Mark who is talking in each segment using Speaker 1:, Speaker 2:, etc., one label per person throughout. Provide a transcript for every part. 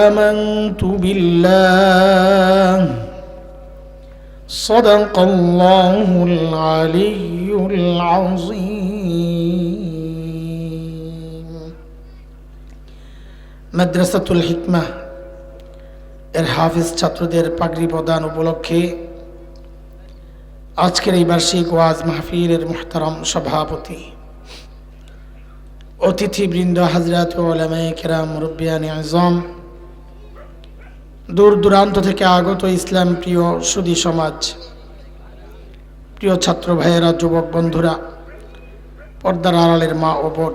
Speaker 1: آمنت بالله صدق الله العلي العظيم মাদ্রাসাতুল হিকমাহ এর হাফিজ ছাত্রদের পাগড়ি প্রদান উপলক্ষে আজকের এই বার্ষিক ওয়াজ মাহফিলের মুহতারাম সভাপতি, অতিথিবৃন্দ, হযরত উলামায়ে কেরাম, মুরব্বিয়ানে আযম, দূর দূরান্ত থেকে আগত ইসলাম প্রিয় সুধী সমাজ, প্রিয় ছাত্র ভাইয়েরা, যুবক বন্ধুরা, পর্দার আড়ালের মা ও বোন,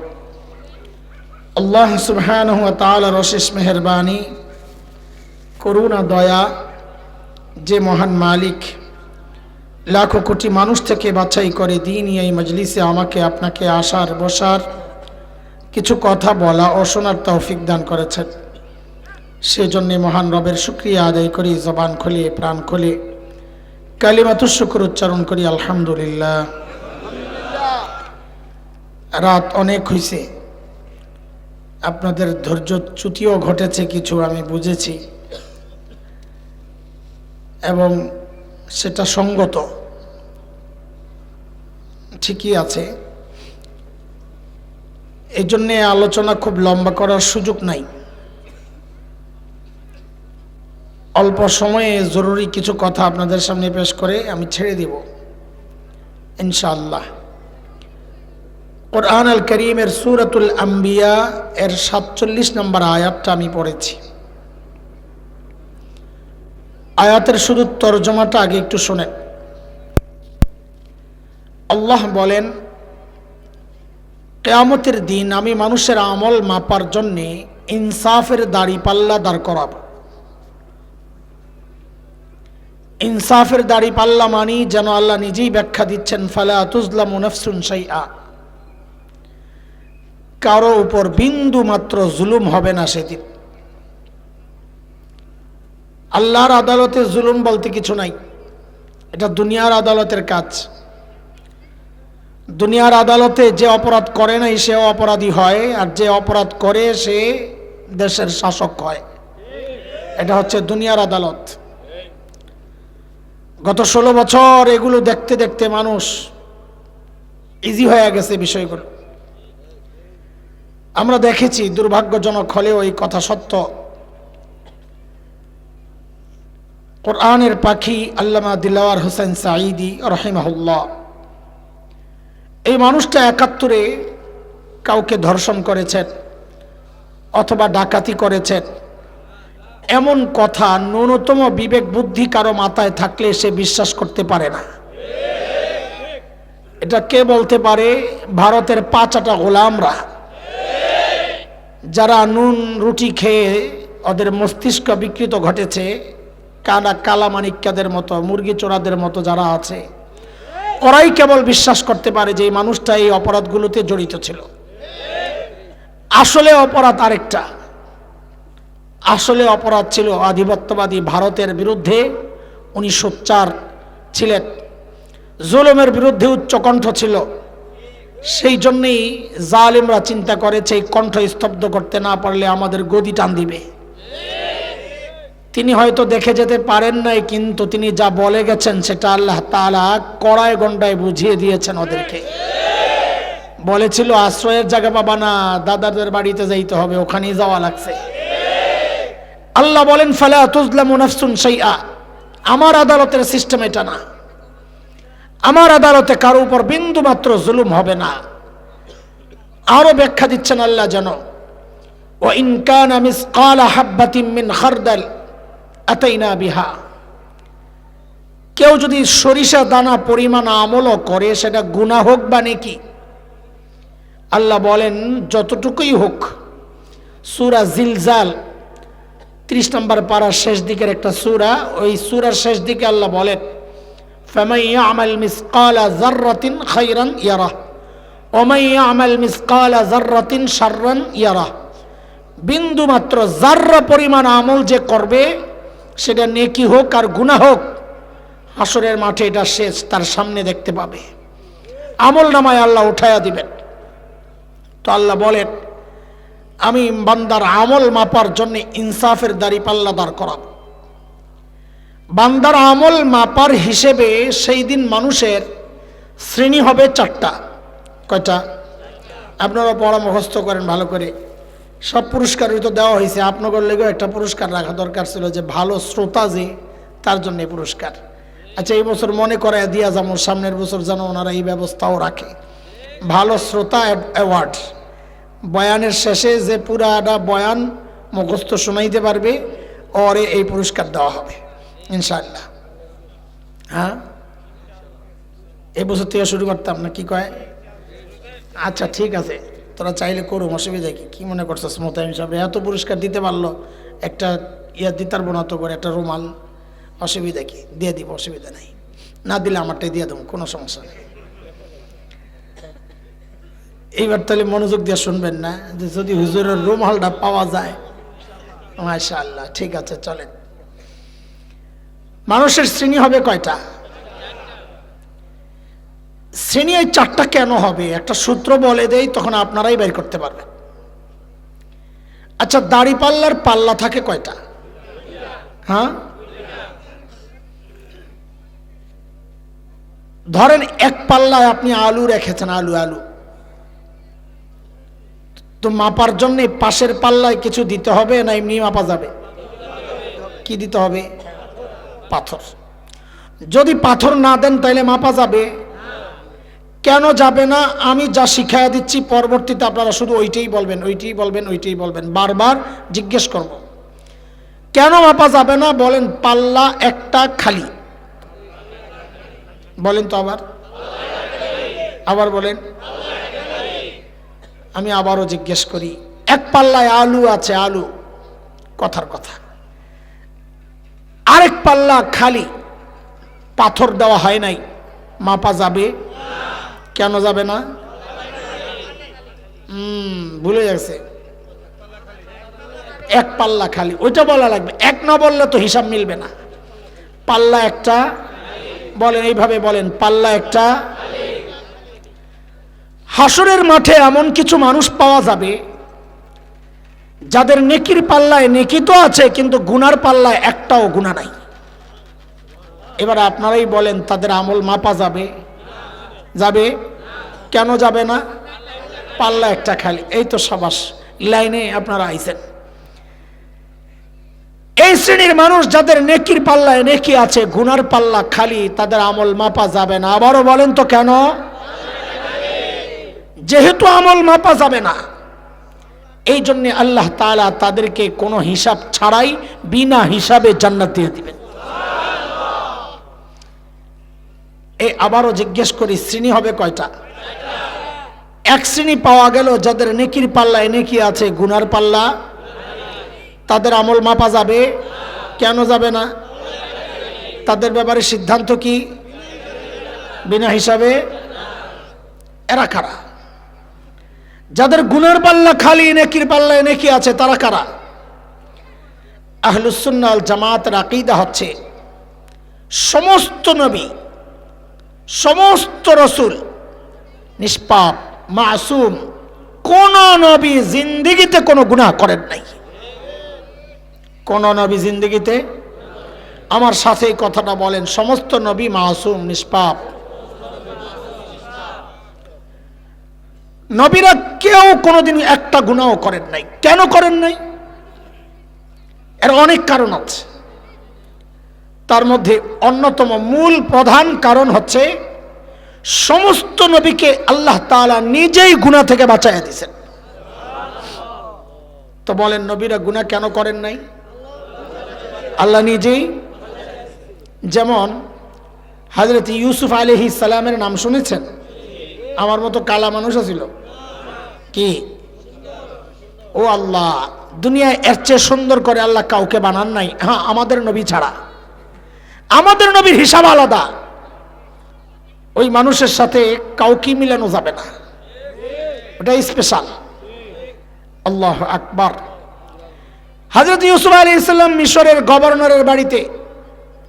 Speaker 1: আল্লাহ সুবহানাহু ওয়া তাআলার অশেষ মেহেরবানি, করুণা, দয়া, যে মহান মালিক লাখো কোটি মানুষ থেকে বাছাই করে দ্বীনি এই মজলিসে আমাকে আপনাকে আসার বসার, কিছু কথা বলা ও শোনার তৌফিক দান করেছেন। সেজন্য মহান রবের শুকরিয়া আদায় করি, জবান খুলে প্রাণ খুলে কালিমাতুশ শুকর উচ্চারণ করি, আলহামদুলিল্লাহ। রাত অনেক হয়েছে, আপনাদের ধৈর্যচ্যুতিও ঘটেছে কিছু, আমি বুঝেছি, এবং সেটা সঙ্গত, ঠিকই আছে। এই জন্যে আলোচনা খুব লম্বা করার সুযোগ নাই, অল্প সময়ে জরুরি কিছু কথা আপনাদের সামনে পেশ করে আমি ছেড়ে দিব ইনশাআল্লাহ। কুরআন আল কারীমের সূরাতুল আম্বিয়া এর ৪৭ নম্বর আয়াতটা আমি পড়েছি। আয়াতের শুধু তরজমাটা আগে একটু শোনেন। আল্লাহ বলেন, কিয়ামতের দিন আমি মানুষের আমল মাপার জন্য ইনসাফের দাড়িপাল্লা দাঁড় করাবো। ইনসাফের দাড়িপাল্লা মানি, যেন আল্লাহ নিজেই ব্যাখ্যা দিচ্ছেন, ফালা তুজলামু নাফসুন শাইআ, কারো উপর বিন্দু মাত্র জুলুম হবে না সেদিন। আল্লাহর আদালতে জুলুম বলতে কিছু নাই, এটা দুনিয়ার আদালতের কাজ। দুনিয়ার আদালতে যে অপরাধ করে নাই সে অপরাধী হয়, আর যে অপরাধ করে সে দেশের শাসক হয়। এটা হচ্ছে দুনিয়ার আদালত। গত 16 বছর এগুলো দেখতে দেখতে মানুষ ইজি হয়ে গেছে বিষয়গুলো। আমরা দেখেছি, দুর্ভাগ্যজনক হলেও এই কথা সত্য, কোরআনের পাখি আল্লামা দিলওয়ার হোসেন সাঈদী রাহিমাহুল্লাহ, এই মানুষটা ৭১-এ কাউকে ধর্ষণ করেছেন অথবা ডাকাতি করেছেন, এমন কথা ন্যূনতম বিবেক বুদ্ধি কারো মাথায় থাকলে সে বিশ্বাস করতে পারে না। এটা কে বলতে পারে? ভারতের 5 গোলামরা, যারা নুন রুটি খেয়ে ওদের মস্তিষ্ক বিকৃত ঘটেছে, কালামানিক্যাদের মতো, মুরগি চোরাদের মতো যারা আছে, ওরাই কেবল বিশ্বাস করতে পারে যে এই মানুষটা এই অপরাধগুলোতে জড়িত ছিল। আসলে অপরাধ আরেকটা। আসলে অপরাধ ছিল আধিপত্যবাদী ভারতের বিরুদ্ধে উনি সোচ্চার ছিলেন, জুলুমের বিরুদ্ধে উচ্চকণ্ঠ ছিল। সেই জন্যই জালিমরা চিন্তা করেছে এই কণ্ঠ স্তব্ধ করতে না পারলে আমাদের গদি টান দিবে। তিনি হয়তো দেখে যেতে পারেন নাই, কিন্তু তিনি যা বলে গেছেন সেটা আল্লাহ তাআলা কড়ায় গন্ডায় বুঝিয়ে দিয়েছেন ওদেরকে। বলেছিল আশ্রয়ের জায়গা পাবা না, দাদাদের বাড়িতে যাইতে হবে, ওখানেই যাওয়া লাগছে। আল্লাহ বলেন, ফালা তুজলামু নাফসুন শাইআ, আমার আদালতের সিস্টেম এটা না। আমার আদালতে কারো উপর বিন্দু মাত্র জুলুম হবে না। আরো ব্যাখ্যা দিচ্ছেন আল্লাহ, যেন ওয়া ইন কানা মিসকালা হাববাতিন মিন খারদাল আতাইনা বিহা, কেউ যদি সরিষা দানা পরিমাণ আমলও করে, সেটা গুনাহ হোক বা নেকি, আল্লাহ বলেন যতটুকুই হোক। সূরা জিলজাল 30 নম্বর পারার শেষ দিকের একটা সূরা, ওই সূরার শেষ দিকে আল্লাহ বলেন, ফামান ইয়ামাল মিসকালা যাররাতিন খায়রান ইয়ারা ওয়া মান ইয়ামাল মিসকালা যাররাতিন শাররান ইয়ারা, বিন্দু মাত্র যাররা পরিমাণ আমল যে করবে, সেটা নেকি হোক আর গুনাহ হোক, হাসরের মাঠে এটা শেষ তার সামনে দেখতে পাবে। আমল নামায় আল্লাহ উঠায়া দিবেন। তো আল্লাহ বলেন, আমি বান্দার আমল মাপার জন্য ইনসাফের দাঁড়িপাল্লা দাঁড় করাবো। বান্দার আমল মাপার হিসেবে সেই দিন মানুষের শ্রেণী হবে চারটা। কয়টা? আপনারা পড়া মুখস্থ করেন ভালো করে। সব পুরস্কারই তো দেওয়া হয়েছে, আপনাদের লেগেও একটা পুরস্কার রাখা দরকার ছিল, যে ভালো শ্রোতা যে তার জন্য পুরস্কার। আচ্ছা, এই বছর মনে করে দিয়া যাবো, সামনের বছর যেন ওনারা এই ব্যবস্থাও রাখে, ভালো শ্রোতা অ্যাওয়ার্ড। বয়ানের শেষে যে পুরাটা বয়ান মুখস্থ শোনাইতে পারবে ওরে এই পুরস্কার দেওয়া হবে ইনশাআল্লাহ। হ্যাঁ, এই বছর থেকে শুরু করতাম না, কি কয়? আচ্ছা ঠিক আছে, তোরা চাইলে করুম, অসুবিধা কি মনে করছিস মোতায়েম হিসাবে এত পুরস্কার দিতে পারলো, একটা দিতে পারবো না তো করে একটা রুমাল, অসুবিধা কি? দিয়ে দিব, অসুবিধা নাই। না দিলে আমারটাই দিয়ে দেবো, কোনো সমস্যা নেই। এইবার তাহলে মনোযোগ দিয়ে শুনবেন না, যে যদি হুজুরের রুমালটা পাওয়া যায়। মাশাআল্লাহ, ঠিক আছে চলেন। মানুষের শ্রেণী হবে কয়টা? শ্রেণী এই চারটা কেন হবে একটা সূত্র বলে দেই, তখন আপনারাই বের করতে পারবেন। আচ্ছা, দাড়িপাল্লার পাল্লা থাকে কয়টা? হ্যাঁ, ধরেন এক পাল্লায় আপনি আলু রেখেছেন, আলু তো মাপার জন্য পাশের পাল্লায় কিছু দিতে হবে না এমনি মাপা যাবে? কি দিতে হবে? পাথর। যদি পাথর না দেন তাহলে মাপা যাবে? কেন যাবে না? আমি যা শিখাইয়া দিচ্ছি পরবর্তীতে আপনারা শুধু ওইটাই বলবেন, বারবার জিজ্ঞেস করব। কেন মাপা যাবে না বলেন? পাল্লা একটা খালি। বলেন তো আবার বলেন। আমি আবারও জিজ্ঞেস করি, এক পাল্লায় আলু আছে, আলু, কথার কথা। আরেক পাল্লা খালি, পাথর দেওয়া হয় নাই, মাপা যাবে? কেন যাবে না? ভুলে গেছে, এক পাল্লা খালি, ওইটা বলা লাগবে। এক না বললে তো হিসাব মিলবে না। পাল্লা একটা, বলেন এইভাবে বলেন, পাল্লা একটা। হাসরের মাঠে এমন কিছু মানুষ পাওয়া যাবে যাদের নেকির পাল্লায় নেকি তো আছে, কিন্তু গুনার পাল্লায় একটাও গুনাহ নাই। এবার আপনারাই বলেন, তাদের আমল মাপা যাবে? কেন যাবে না? পাল্লা একটা খালি। এই তো সাবাস, লাইনে আপনারা আইছেন। এই শ্রেণীর মানুষ যাদের নেকির পাল্লায় নেকি আছে, গুনার পাল্লা খালি, তাদের আমল মাপা যাবে না। আবারও বলেন তো কেন? যেহেতু আমল মাপা যাবে না, এই জন্য আল্লাহ তাআলা তাদেরকে কোনো হিসাব ছাড়াই বিনা হিসাবে জান্নাত দিয়ে দিবেন। আবারও জিজ্ঞেস করি, শ্রেণী হবে কয়টা? এক শ্রেণী পাওয়া গেল যাদের নেকির পাল্লায় নেকি আছে, গুনার পাল্লা, তাদের আমল মাপা যাবে? কেন যাবে না? তাদের ব্যাপারে সিদ্ধান্ত কি? বিনা হিসাবে। এরা কারা? যাদের গুনার পাল্লা খালি, নেকির পাল্লায় নেকি আছে, তারা কারা? আহলুস সুন্নাহ ওয়াল জামাতের আকীদা হচ্ছে, সমস্ত নবী, সমস্ত রাসূল নিষ্পাপ, মাসুম। কোন নবী জিন্দেগিতে কোনো গুনাহ করেন নাই। কোন নবী জিন্দেগিতে, আমার সাথে এই কথাটা বলেন, সমস্ত নবী মাসুম, নিষ্পাপ। নবীরা কেউ কোনোদিন একটা গুনাহ করেন নাই। কেন করেন নাই? এর অনেক কারণ আছে। তার মধ্যে অন্যতম মূল প্রধান কারণ হচ্ছে, সমস্ত নবীকে আল্লাহ তাআলা নিজেই গুনাহ থেকে বাঁচাইয়া দিয়েছেন। তো বলেন, নবীরা গুনাহ কেন করেন নাই? আল্লাহ নিজেই। যেমন হযরত ইউসুফ আলাইহিস সালামের নাম শুনেছেন? আমার মতো কালা মানুষ ছিল কি? ও আল্লাহ, দুনিয়ায় এর চেয়ে সুন্দর করে আল্লাহ কাউকে বানান নাই। হ্যাঁ, আমাদের নবী ছাড়া। আমাদের নবীর হিসাব আলাদা, ওই মানুষের সাথে কাউকে মিলানো যাবে না, ওটা স্পেশাল। আল্লাহু আকবার। হযরত ইউসুফ আলাইহিস সালাম মিশরের গভর্নরের বাড়িতে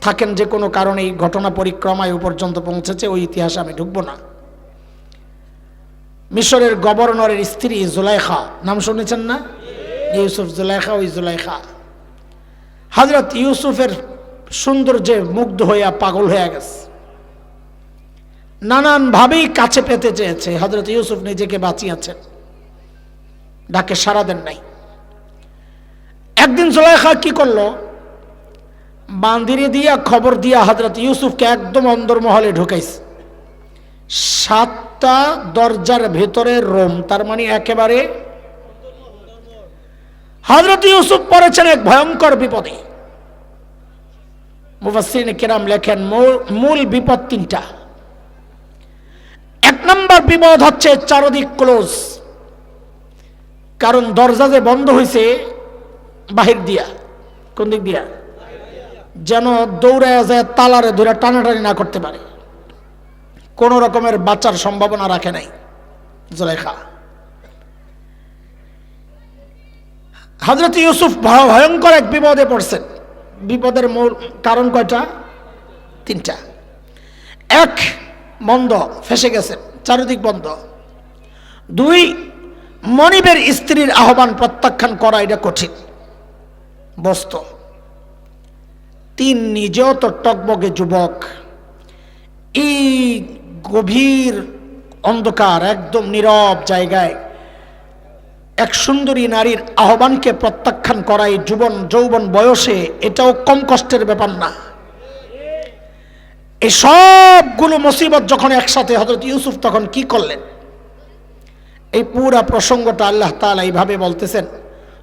Speaker 1: থাকেন, যে কোনো কারণে এই ঘটনা পরিক্রমায় পর্যন্ত পৌঁছেছে, ওই ইতিহাসে আমি ঢুকবো না। মিশরের গভর্নরের স্ত্রী জুলাইখা, নাম শুনেছেন না? ইউসুফ জুলাইখা, ওই জুলাইখা হযরত ইউসুফের সৌন্দর্যে মুগ্ধ হইয়া পাগল হয়ে গেছে, নানান ভাবেই কাছে পেতে চেয়েছে। হযরত ইউসুফ নিজেকে বাঁচিয়েছেন, ডাকে সাড়া দেন নাই। একদিন জুলাইখা কি করলো, বান্দিরে দিয়া খবর দিয়া হযরত ইউসুফকে একদম অন্দরমহলে ঢুকাইছে। 7টা দরজার ভেতরে রোম, তার মানে একেবারে হযরত ইউসুফ পড়েছেন এক ভয়ঙ্কর বিপদে। মুফাসসিরিন কিরাম লেখেন মূল বিপদ 3টা। 1 নম্বর বিপদ হচ্ছে চারদিক ক্লোজ, কারণ দরজা যে বন্ধ হয়েছে বাহির দিয়া, কোন দিক দিয়া, যেন দৌড়ায় যায় তালারে ধরে টানাটানি না করতে পারে, কোন রকমের বাঁচার সম্ভাবনা রাখে নাই জুলাইখা। হযরত ইউসুফ ভয়ঙ্কর এক বিপদে পড়ছেন। বিপদের মূল কারণ কয়টা? 3টা। 1, বন্ধ, ফেসে গেছেন, চারিদিক বন্ধ। 2, মনিবের স্ত্রীর আহ্বান প্রত্যাখ্যান করা এটা কঠিন বস্তু। 3, নিজেও তো টকবগে যুবক, এই গভীর অন্ধকার একদম নীরব জায়গায় এক সুন্দরী নারীর আহ্বানকে প্রত্যাখ্যান করা এই যৌবন বয়সে, এটাও কম কষ্টের ব্যাপার না। এই সবগুলো মুসিবত যখন একসাথে, হযরত ইউসুফ তখন কি করলেন? এই পুরা প্রসঙ্গটা আল্লাহ তাআলা এইভাবে বলতেছেন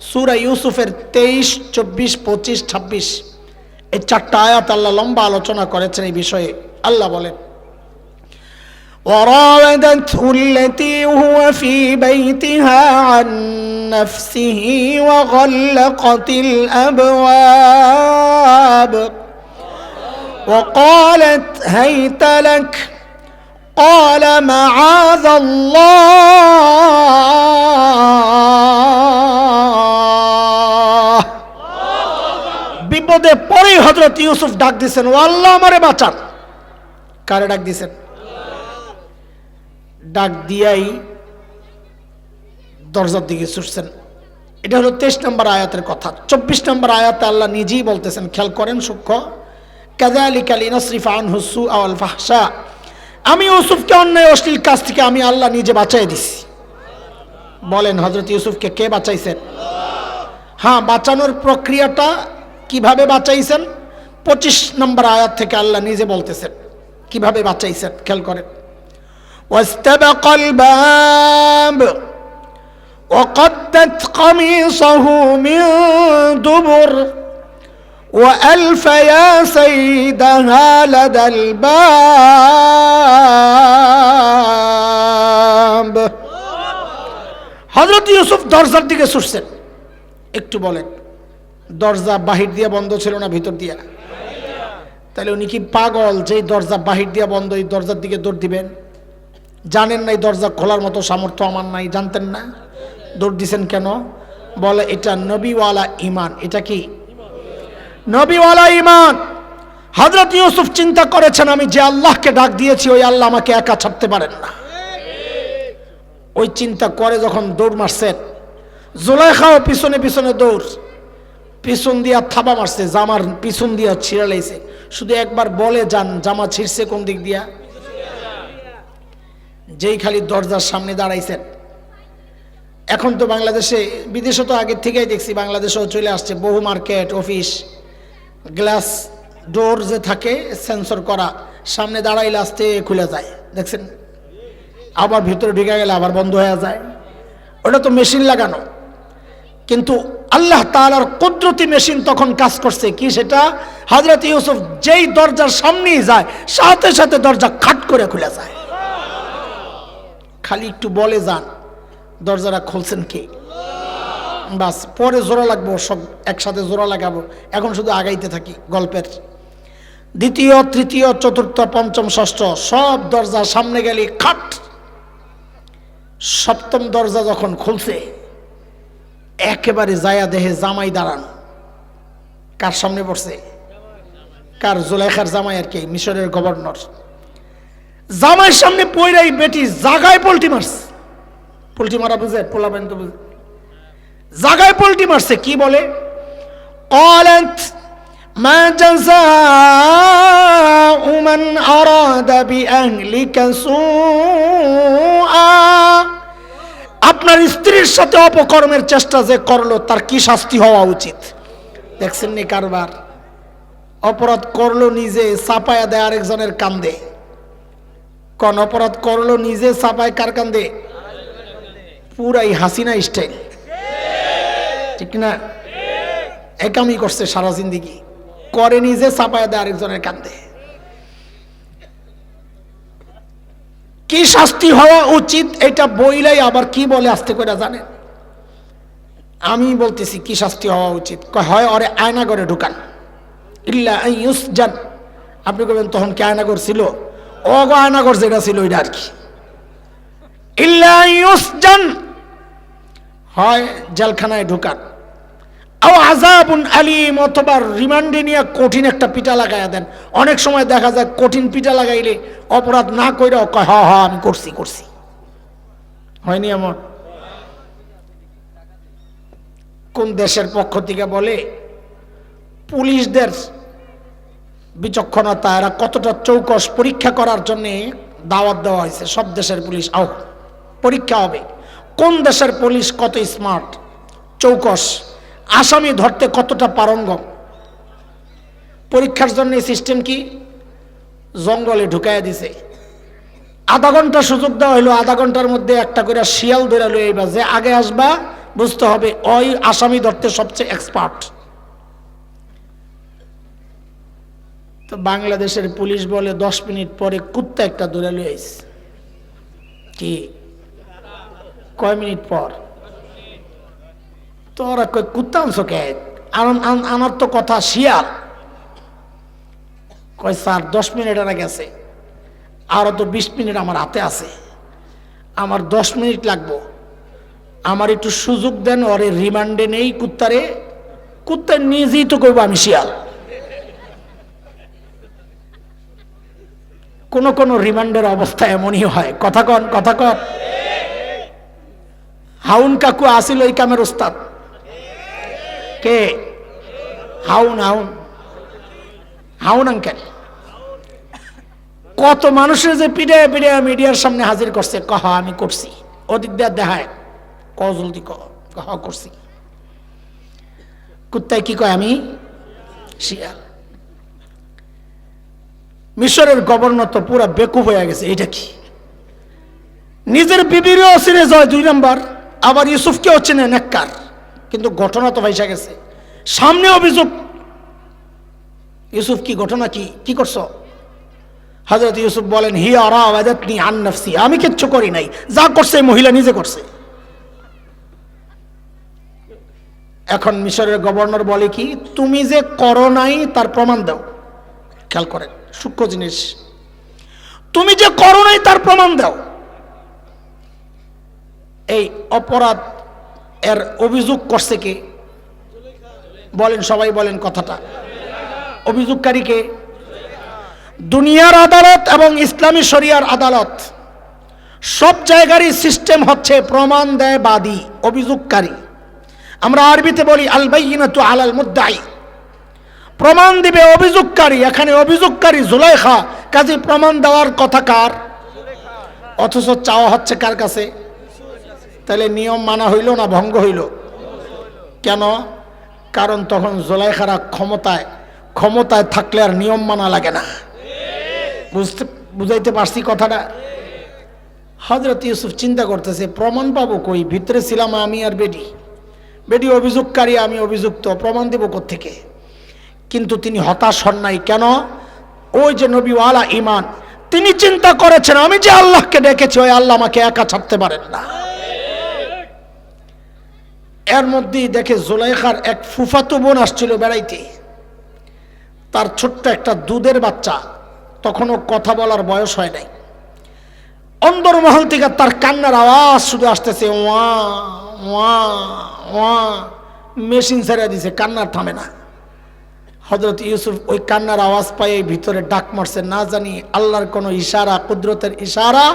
Speaker 1: সূরা ইউসুফের 23, 24, 25, 26 এই 4টা আয়াত আল্লাহ লম্বা আলোচনা করেছেন এই বিষয়ে। আল্লাহ বলেন, وراودته التي هو في بيتها عن نفسه وغلقت الأبواب وقالت هيت لك قال معاذ الله। বিপদে পরে হযরত ইউসুফ ডাক দিয়েছেন, ও আল্লাহ আমারে বাঁচান। কারে ডাক দিয়েছেন? ডাক দিয়াই দরজার দিকে ছুটছেন। এটা হলো 23 নম্বর আয়াতের কথা। 24 নম্বর আয়াতে আল্লাহ নিজেই বলতেছেন, খেয়াল করেন সূক্ষ্ম, কাযালিকা লিনাসরিফা আনহু সুআ ওয়াল ফাহশা। আমি ইউসুফকে অন্যায় অশ্লীল কাজ থেকে আমি আল্লাহ নিজে বাঁচাই দিছি। বলেন, হযরত ইউসুফকে কে বাঁচাইছেন? হ্যাঁ, বাঁচানোর প্রক্রিয়াটা কিভাবে বাঁচাইছেন 25 নম্বর আয়াত থেকে আল্লাহ নিজে বলতেছেন কিভাবে বাঁচাইছেন। খেয়াল করেন, واستبق الباب وقدت قميصه من دبر وألف يا سيدها لدى الباب। হযরত ইউসুফ দরজার দিকে ছুটছেন। একটু বলেন, দরজা বাহির দিয়ে বন্ধ ছিল না ভিতর দিয়া? তাহলে উনি কি পাগল যে দরজা বাহির দিয়ে বন্ধ এই দরজার দিকে দৌড় দিবেন? জানেন না এই দরজা খোলার মতো সামর্থ্য আমার নাই? জানতেন না? দৌড় দিছেন কেন? বলে এটা নবীওয়ালা ঈমান। এটা কি? নবীওয়ালা ঈমান। হযরত ইউসুফ চিন্তা করেছেন, আমি যে আল্লাহকে ডাক দিয়েছি ওই আল্লাহ আমাকে একা ছাড়তে পারেন না। ওই চিন্তা করে যখন দৌড় মারছেন, জুলাইখাও পিছনে পিছনে দৌড়, পিছন দিয়া থাবা মারছে, জামার পিছন দিয়া ছিঁড়ে লাইছে। শুধু একবার বলে যান, জামা ছিঁড়ছে কোন দিক দিয়া? যেই খালি দরজার সামনে দাঁড়াইছেন। এখন তো বাংলাদেশে, বিদেশে তো আগের থেকেই দেখছি, বাংলাদেশেও চলে আসছে বহু মার্কেট, অফিস, গ্লাস ডোর যে থাকে সেন্সর করা, সামনে দাঁড়াইলে আসতে খুলে যায়, দেখছেন? আবার ভিতরে ঢুকে গেলে আবার বন্ধ হয়ে যায়। ওটা তো মেশিন লাগানো, কিন্তু আল্লাহ তাআলার কুদরতি মেশিন তখন কাজ করছে। কি সেটা? হযরত ইউসুফ যেই দরজার সামনেই যায় সাথে সাথে দরজা খাট করে খুলে যায়। খালি একটু বলে যান, দরজাটা খুলছেন কে? বাস, পরে জোড়া লাগবো, সব একসাথে জোড়া লাগাবো। এখন শুধু আগাইতে থাকি গল্পের। দ্বিতীয়, তৃতীয়, চতুর্থ, পঞ্চম, ষষ্ঠ সব দরজা সামনে গেলে খাট। সপ্তম দরজা যখন খুলছে, একেবারে জায়া দেহে জামাই দাঁড়ানো। কার সামনে পড়ছে? কার? জুলাইখার জামাই আর কি, মিশরের গভর্নর। জামাইয়ের সামনে পইরাই বেটি জাগায় পল্টি মারছে। পোল্ট্রি মারা বুঝে, পোলাবেন তো বুঝে, জাগায় পোল্ট্রি মারছে। কি বলে? قالت ما جزاء من أراد بأهلك سوءا, আপনার স্ত্রীর সাথে অপকর্মের চেষ্টা যে করলো তার কি শাস্তি হওয়া উচিত? দেখছেন নি কারবার? অপরাধ করলো নিজে, চাপায়া দেয় আরেকজনের কান্দে। কোন অপরাধ করলো নিজে, চাপায় কার কান্দে? পুরাই হাসিনা স্টাইল, ঠিক না? একামি করছে সারা জিন্দিগি, করে নিজে, চাপায়া দেয় আরেকজনের কান্দে। কি শাস্তি হওয়া উচিত এটা বইলাই আবার কি বলে আস্তে করে জানেন? আমি বলতেছি কি শাস্তি হওয়া উচিত। হয় ওরে আয়নাগরে ঢুকান, ইল্লা ইউসজান। আপনি বলবেন তখন কি আয়নাগর ছিল? ওগো আয়নাগর যেটা ছিল ওইটা আর কি। ইল্লা ইউসজান, হয় জেলখানায় ঢুকান, আও আযাবুন আলীম, অথবা রিমান্ডে নিয়ে কঠিন একটা পিটা লাগাইয়া দেন। অনেক সময় দেখা যায় কঠিন পিটা লাগাইলে অপরাধ না কইরাও কয় হ হ আমি করছি করছি। হয়নি এমন? কোন দেশের পক্ষ থেকে বলে পুলিশদের বিচক্ষণতা, এরা কতটা চৌকস পরীক্ষা করার জন্য দাওয়াত দেওয়া হয়েছে। সব দেশের পুলিশ আও পরীক্ষা হবে, কোন দেশের পুলিশ কত স্মার্ট, চৌকস, আসামি ধরতে কতটা পারঙ্গম। পরীক্ষার জন্য সিস্টেম কি? জঙ্গলে ঢুকাইয়া দিছে। আধা ঘন্টা সুযোগ দেওয়া হইলো, আধা ঘন্টার মধ্যে একটা করে শিয়াল ধরে লইবা, যে আগে আসবা বুঝতে হবে ওই আসামি ধরতে সবচেয়ে এক্সপার্ট। তো বাংলাদেশের পুলিশ বলে 10 মিনিট পরে কুত্তা একটা ধরে লইস। কি কয় মিনিট পর? তো ওরা কই কুত্তা আনছো কে? আমার তো কথা শিয়াল। কয় স্যার 10 মিনিট এরা গেছে, আরো তো 20 মিনিট আমার হাতে আছে, আমার 10 মিনিট লাগবো, আমার একটু সুযোগ দেন, ওরে রিমান্ডে নেই কুত্তারে। কুত্তা নিজেই তো কইব আমি শিয়াল। কোন কোন রিমান্ডের অবস্থা এমনই হয়। কথা কন, কথা কন। হাউন কাকু আসিল ওই কামের ওস্তাদ। কে? হাউন, হাউন, হাউন আঙ্কেল। কত মানুষের যে পিড়ে পিড়ে মিডিয়ার সামনে হাজির করছে, কহ আমি করছি, ওদিক দিয়ে দেখায়, ক জলদি কহ করছি। কুত্তায় কি কয়? আমি শিয়াল। মিশরের গভর্নর তো পুরা বেকুব হয়ে গেছে। এটা কি? নিজের বিবিরও চিনে যায় 2 নম্বর, আবার ইউসুফকেও চিনে নেককার, কিন্তু ঘটনা তো ভাইসা গেছে। সামনে অভিযোগ, ইউসুফ কি ঘটনা, কি কি করছো? হযরত ইউসুফ বলেন হিয়া রাওয়াদাতনি আন নাফসি, আমি কিচ্ছু করি নাই, যা করছে মহিলা নিজে করছে। এখন মিশরের গভর্নর বলে কি, তুমি যে করো নাই তার প্রমাণ দাও। খেয়াল করেন, সূক্ষ্ম জিনিস, তুমি যে করো নাই তার প্রমাণ দাও। এই অপরাধ এর অভিযোগ করছে কে? বলেন, সবাই বলেন কথাটা। অভিযোগকারীকে? দুনিয়ার আদালত এবং ইসলামী শরিয়ার আদালত সব জায়গারই সিস্টেম হচ্ছে প্রমাণ দেয় বাদী, অভিযোগকারী। আমরা আরবিতে বলি আল বাইয়িনাতু আলাল মুদ্দাই, প্রমাণ দিবে অভিযোগকারী। এখানে অভিযোগকারী জুলাইখা, কাজে প্রমাণ দেওয়ার কথা কার? অথচ চাওয়া হচ্ছে কার কাছে? তাহলে নিয়ম মানা হইল না ভঙ্গ হইল? কেন? কারণ তখন জুলাইখারা ক্ষমতায় থাকলে আর নিয়ম মানা লাগে না। বুঝাইতে পারছি কথাটা? হযরত ইউসুফ চিন্তা করতেছে প্রমাণ পাবো কই? ভিতরে ছিলাম আমি আর বেডি অভিযোগকারী, আমি অভিযুক্ত, প্রমাণ দেব কোত্থেকে? কিন্তু তিনি হতাশ হন নাই। কেন? ওই যে নবীওয়ালা ঈমান, তিনি চিন্তা করেছেন আমি যে আল্লাহকে ডেকেছি ওই আল্লাহ আমাকে একা ছাড়তে পারেন না। এর মধ্যেই দেখে জুলাইখার এক ফুফাতো বোন আসছিল বেড়াইতে, তার ছোট্ট একটা দুধের বাচ্চা, তখনও কথা বলার বয়স হয় নাই। অন্দরমহল থেকে তার কান্নার আওয়াজ শুধু আসতেছে, ওয়া ওয়া ওয়া, মেশিন ছেড়ে দিছে, কান্নার থামে না। হযরত ইউসুফ ওই কান্নার আওয়াজ পাই ভিতরে ডাক মারছে, না জানি আল্লাহর কোনো ইশারা, কুদরতের ইশারা,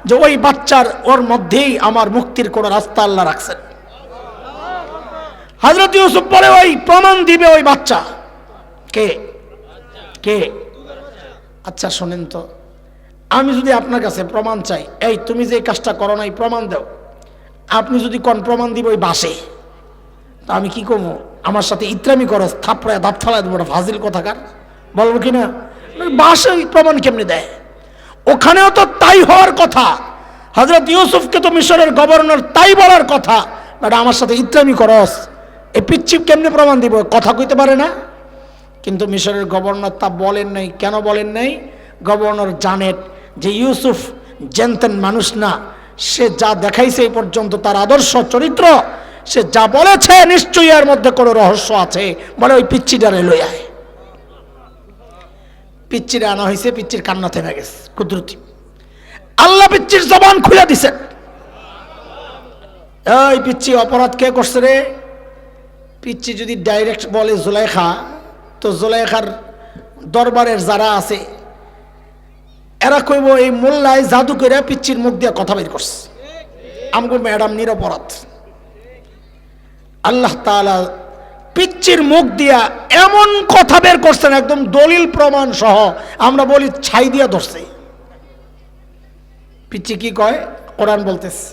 Speaker 1: যে ওই বাচ্চার ওর মধ্যেই আমার মুক্তির কোনো রাস্তা আল্লাহ রাখছেন। হযরত ইউসুফ বলে ওই প্রমাণ দিবে ওই বাচ্চা। কে কে? আচ্ছা শোনেন তো, আমি যদি আপনার কাছে প্রমাণ চাই, এই তুমি যে কাজটা করো নাই প্রমাণ দাও, আপনি যদি কোন প্রমাণ দিব ওই বাসে, তা আমি কি করবো? আমার সাথে ইত্রামি করো, থাপড়ায় দাঁত ফালায় দেবো, ফাজিল কোথাকার, বলবো কিনা? বাসে প্রমাণ কেমনি দেয়? ওখানেও তো তাই হওয়ার কথা। হযরত ইউসুফকে তো মিশরের গভর্নর তাই বলার কথা, বাট আমার সাথে ইত্রামি করস, এই পিচ্ছি কেমনে প্রমাণ দিব? কথা কইতে পারে না। কিন্তু মিশরের গভর্নর তা বলেন নাই। কেন বলেন নাই? গভর্নর জানেন যে ইউসুফ জেনতেন মানুষ না, সে যা দেখাইছে এই পর্যন্ত তার আদর্শ চরিত্র, সে যা বলেছে নিশ্চয়ই এর মধ্যে কোনো রহস্য আছে। বলে ওই পিচ্চিটারে লই আয়। পিচ্চিরে আনা হয়েছে, পিচ্চির কান্না থেমে গেছে। কুদরতি আল্লাহ পিচ্চির জবান খুলে দিছেন। এই পিচ্চি অপরাধ কে করছে রে? পিচ্চি যদি ডাইরেক্ট বলে জুলাইখা, তো জুলাইখার দরবারের যারা আছে এরা কইব এই মোল্লায় জাদু করে পিচ্চির মুখ দিয়ে কথা বের করছে, আমগো ম্যাডাম নিরপরাধ। আল্লাহ তাআলা পিচ্চির মুখ দিয়া এমন কথা বের করছেন, একদম দলিল প্রমাণ সহ, আমরা বলি ছাই দিয়া ধরছে। পিচ্চি কি কয়? কোরআন বলতেছে,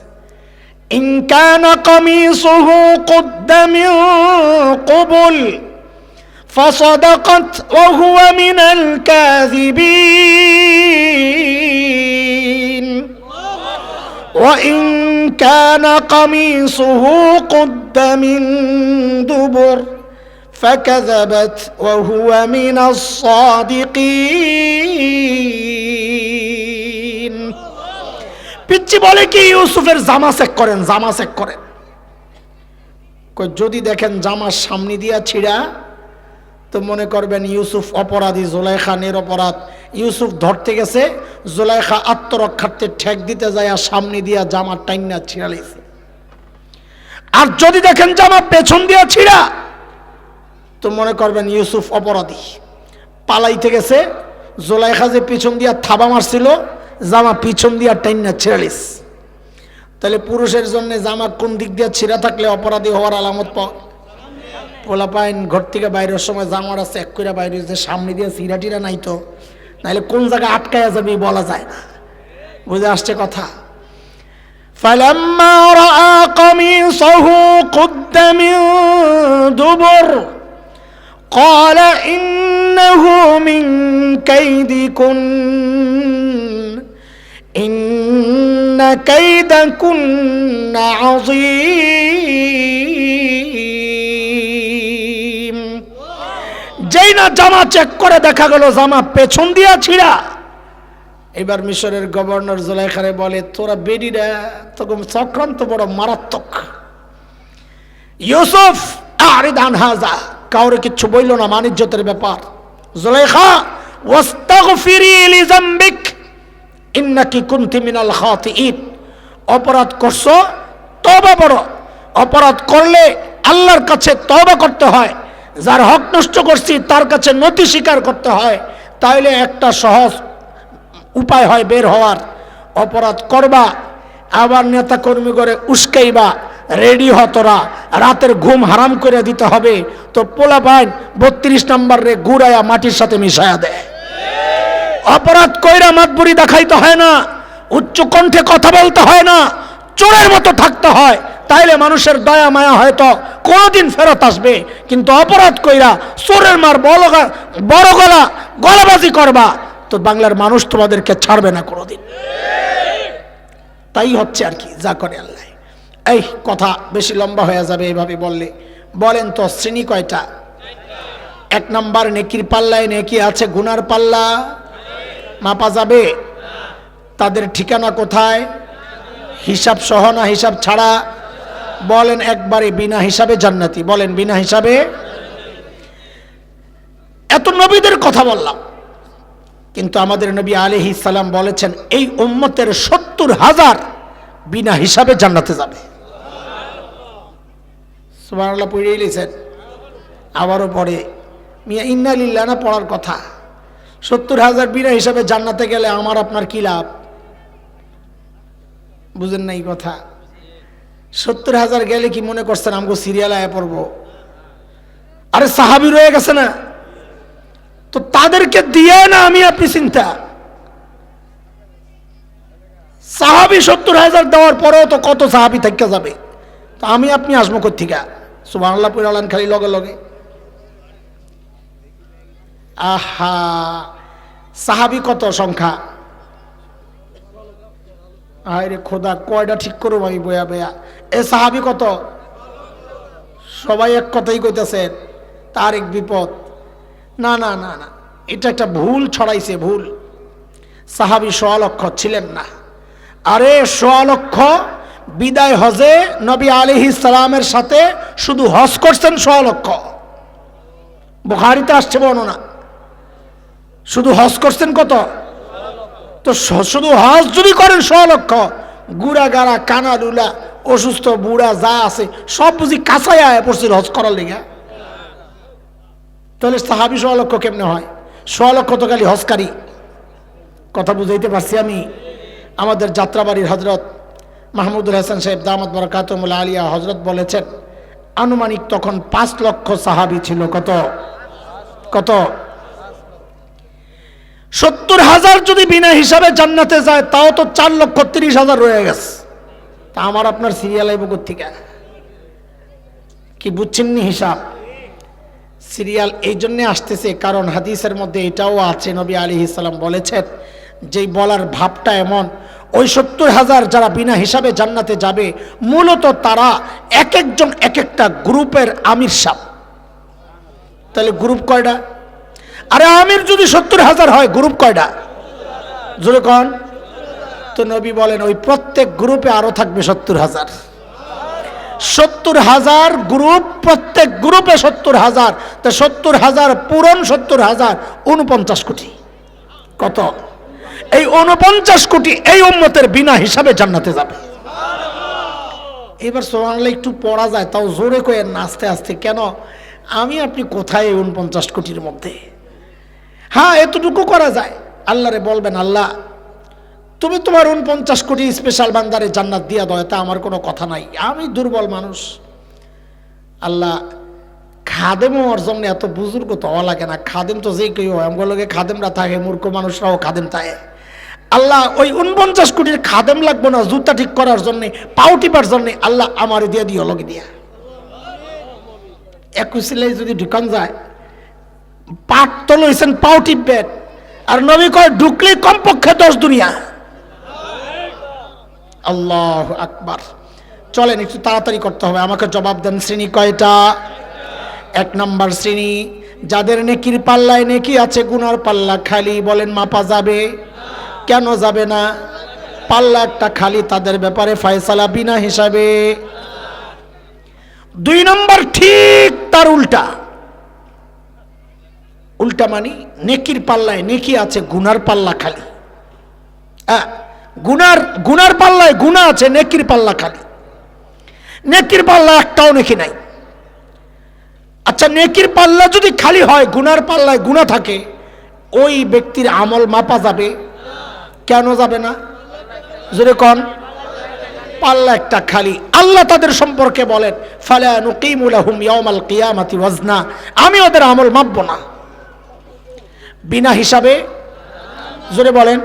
Speaker 1: ইন কানা কামিসুহু কুদ্দা মিন ক্বাবল ফাসাদাকাত ওয়া হুয়া মিনাল কাযিবিন ওয়া ইন কানা কামিসুহু কুদ্দা মিন দুবুর ফাকাযাবাত ওয়া হুয়া মিনাস সাদিকিন। পিচ্চি বলে কি, ইউসুফের জামা চেক করেন, জামা চেক করেন। যদি দেখেন জামার সামনে দিয়া ছিঁড়া, তো মনে করবেন ইউসুফ অপরাধী, জুলাইখা নিরপরাধ। ইউসুফ ধরতে গেছে, জুলাইখা আত্মরক্ষার্থে ঠেক দিতে যায় আর সামনে দিয়া জামার টাইনা ছিঁড়া লেগেছে। আর যদি দেখেন জামা পেছন দিয়া ছিঁড়া, তো মনে করবেন ইউসুফ অপরাধী, পালাইতে গেছে, জুলাইখা যে পিছন দিয়া থাবা মারছিল, জামা পিছন দিয়া টাইনা ছিঁড়া লেগেছে। তাহলে পুরুষের জন্য জামা কোন দিক দিয়ে ছিঁড়া থাকলে অপরাধী হওয়ার আলামত পাওয়া? পোলাপাইন ঘর থেকে বাইরের সময় জামাটা চেক করে বাইরে, যে সামনে দিয়ে ছিঁড়া টিরা নাই তো, নাহলে কোন জায়গায় আটকায়া যাবে বলা যায় না। বুঝে আসছে কথা? ফালাম্মা রাআ কামিসাহু কুদ্দা মিন দুবুর ক্বালা ইন্নাহু মিন কাইদিকুন ইন্না কাইদাকুন্না আযীম। যেই না জামা চেক করে দেখা গেল জামা পেছন দিয়া ছিঁড়া, এবার মিশরের গভর্নর জুলাইখারে বলে, তোরা বেডিরা তখন চক্রান্ত বড় মারাত্মক। ইউসুফ আরিদ আন হাযা, কাউরে কিচ্ছু বইল না, মানিজ্যতের ব্যাপার। জুলাইখা ওয়াস্তাগফিরি লিযামবিক ইন্নাকি কুনতি মিনাল খাতিইন। অপরাধ করছো, তওবা করো। অপরাধ করলে আল্লাহর কাছে তওবা করতে হয়, যার হক নষ্ট করছি তার কাছে নতি স্বীকার করতে হয়। তাইলে একটা সহজ উপায় হয় বের হওয়ার। অপরাধ করবা, আবার নেতা কর্মী করে উস্কাইবা, রেডি হতরা, রাতের ঘুম হারাম করে দিতে হবে, তো পোলা পাইন 32 নম্বর রে গুড়াইয়া মাটির সাথে মিশায়া দেয়। অপরাধ কইরা মাতবুরি দেখাইতে হয় না, উচ্চ কণ্ঠে কথা বলতে হয় না, চোরের মতো থাকতে হয়। তাইলে মানুষের দয়া মায়া হয়তো কোনোদিন ফেরত আসবে। কিন্তু অপরাধ কইরা চোরের মার বড় গলা গলাবাজি করবা, তো বাংলার মানুষ তোমাদেরকে ছাড়বে না কোনোদিন। তাই হচ্ছে আর কি, যা করে আল্লাহ। এই কথা বেশি লম্বা হয়ে যাবে এইভাবে বললে। বলেন তো শ্রেণী কয়টা? 1 নাম্বার নেকির পাল্লায় নেকি আছে, গুনার পাল্লা মাপা যাবে? তাদের ঠিকানা কোথায়? হিসাব সহ না হিসাব ছাড়া? বলেন একবারে বিনা হিসাবে জান্নাতি। বলেন বিনা হিসাবে। এত নবীদের কথা বললাম, কিন্তু আমাদের নবী আলাইহিস সালাম বলেছেন এই উম্মতের 70,000 বিনা হিসাবে জান্নাতে যাবে। সুবহানাল্লাহ পড়ে লিখেছেন, আবারও পড়ে মিয়া ইন্না লিল্লাহ না পড়ার কথা। 70,000 বিনা হিসাবে জান্নাতে গেলে আমার আপনার কি লাভ? বুঝেন নাই কথা? 70,000 গেলে কি মনে করছেন আমগো সিরিয়াল আয়া পড়বো? আরে সাহাবী রয়ে গেছে না, তো তাদেরকে দিয়ে না আমি আপনি চিন্তা। সাহাবী 70,000 দেওয়ার পরেও তো কত সাহাবী থেকে যাবে, তো আমি আপনি আসবো কোত্থেকে? সুবহানাল্লাহ পড়ালেন খালি লগে লগে। আহা, সাহাবী কত সংখ্যা? আরে খোদা, কয়টা ঠিক করবো আমি বয়া বয়া? এ সাহাবী কত? সবাই এক কথাই কইতেছেন, তার এক বিপদ। না না না না, এটা একটা ভুল ছড়াইছে, ভুল। সাহাবী 1.5 লক্ষ ছিলেন না। আরে 1.5 লক্ষ বিদায় হজে নবী আলাইহিস সালামের সাথে শুধু হজ করছেন 1.5 লক্ষ। বুখারীতে আসছে বর্ণনা, শুধু হজ করছেন কত? তো শুধু হজ যদি করেন 1.5 লক্ষ, গুড়া গাড়া কানা লুলা অসুস্থ বুড়া যা আছে সব বুঝি কাঁচায় আয় পড়ছিল হজ করার লেগে? তাহলে সাহাবী 1.5 লক্ষ কেমনে হয়? 1.5 লক্ষ তো খালি হজকারী। কথা বুঝাইতে পারছি আমি? আমাদের যাত্রাবাড়ির হজরত মাহমুদুল হাসান সাহেব দামাত বারাকাতুহুল আলিয়া হজরত বলেছেন, আনুমানিক তখন 5 লক্ষ সাহাবী ছিল। কত কত? 70,000 যদি বিনা হিসাবে জান্নাতে যায়, তাও তো 4,30,000 রয়ে গেছে। তা আমার আপনার সিরিয়াল আইব কোত্থেকে? কি বুঝছেননি হিসাব? সিরিয়াল এই জন্যে আসতেছে কারণ হাদিসের মধ্যে এটাও আছে, নবী আলাইহিস সালাম বলেছেন, যেই বলার ভাবটা এমন, ওই 70,000 যারা বিনা হিসাবে জান্নাতে যাবে, মূলত তারা এক একজন এক একটা গ্রুপের আমির সাহেব। তাহলে গ্রুপ কয়টা? আরে আমির যদি 70,000 হয়, গ্রুপ কয়টা? জোরে কন। তো নবী বলেন ওই প্রত্যেক গ্রুপে আরো থাকবে 70,000। 70,000 গ্রুপ, প্রত্যেক গ্রুপে 70,000। তা 70,000 পূরণ 70,000 49 কোটি। কত? এই 49 কোটি এই উম্মতের বিনা হিসাবে জান্নাতে যাবে। এবার সুবহানাল্লাহ একটু পড়া যায়, তাও জোরে কয়েন না, আস্তে আস্তে। কেন? আমি আপনি কোথায় 49 কোটির মধ্যে? হ্যাঁ, এতটুকু করা যায়। আল্লাহরে বলবেন, আল্লাহ তুমি তোমার 49 কোটি স্পেশাল বান্দারে জান্নাত দিয়া দাও, তা আমার কোনো কথা নাই, আমি দুর্বল মানুষ। আল্লাহ খাদেম হওয়ার জন্য এত বুজুর্গ তো হওয়া লাগে না। খাদেম তো যে কেউ হয়, আমগুলোকে খাদেমরা থাকে, মূর্খ মানুষরাও খাদেম থাকে। আল্লাহ ওই 49 কোটির খাদেম লাগবো না জুতা ঠিক করার জন্যে, পাও টিপার জন্যে, আল্লাহ আমার দিয়ে দিও, লগে দিয়া 21 সিলাই যদি ঢুকান যায়, পাট তো লইছেন পাও টিপবেন, আর নবী কয় ঢুকলে কমপক্ষে 10 দুনিয়া। আল্লাহু আকবার। চলেন একটু তাড়াতাড়ি করতে হবে, আমাকে জবাব দেন। শ্রেণী কয়টা? 1 নম্বর শ্রেণী যাদের নেকির পাল্লায় নেকি আছে, গুনার পাল্লা খালি। বলেন মাপা যাবে? কেন যাবে না? পাল্লা একটা খালি, তাদের ব্যাপারে ফয়সালা বিনা হিসাবে। 2 নম্বর ঠিক তার উল্টা। উল্টা মানে নেকির পাল্লায় নেকি আছে, গুনার পাল্লা খালি। গুনার পাল্লায় গুনাহ আছে, নেকির পাল্লা খালি। নেকির পাল্লা একটাও নেকি নাই। আচ্ছা, নেকির পাল্লা যদি খালি হয়, গুনার পাল্লায় গুনাহ থাকে, ওই ব্যক্তির আমল মাপা যাবে? কেন যাবে না? জোরে কোন। পাল্লা একটা খালি। আল্লাহ তাদের সম্পর্কে বলেন, ফালা নুকিমু লাহুম ইয়াউমাল কিয়ামাতি ওয়াজনা, আমি ওদের আমল মাপব না বিনা হিসাবে। জোরে বলেন।